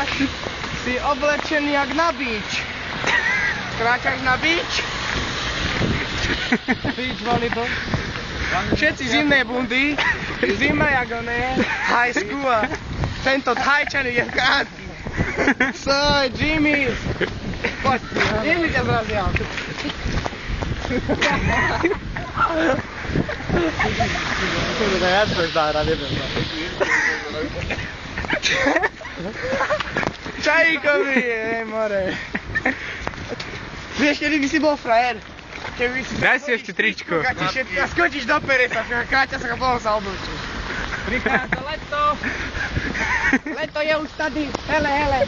kráčaš, si oblečený jak na beach. Kráčaš na beach? Beach volleyball. Všetci zimné bundy, zima jak on je, high school. Tento Thajčan je krátky. Soj, Jimmy. Poď, Jimmy ťa zrazil. Da ja ću da radim. Čajkovi, more. Vieš, kedy by si bol frajer? Keby si Daj si ešte tričko. A skočíš do peresa, kráťa sa potom sa oblúčiš. Prichádza leto. Leto je už tady. Hele, hele.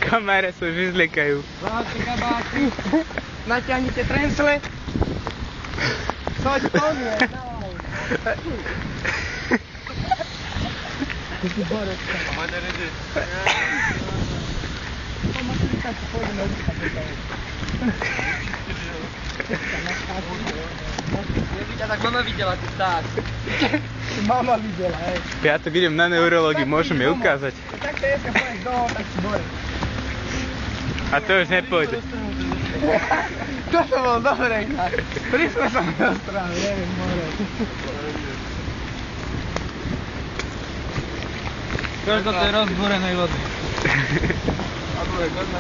Kamere sa už vyzliekajú. Vláci, kabáci. Natiahnite trensle. Soď po mne, dávaj. Ty si Borecka. Pôjdeme tak mama videla, ty stát. Mama videla, hej. Piatok idem na neurológiu, môžem je ukázať. Tak to je, keď pôjdeš domov, tak si Borec. A to už nepôjde. Toto bol dobre, prišli sa mi do strany, neviem, more. Koľko to je rozbúrenej vody? A bude, koľko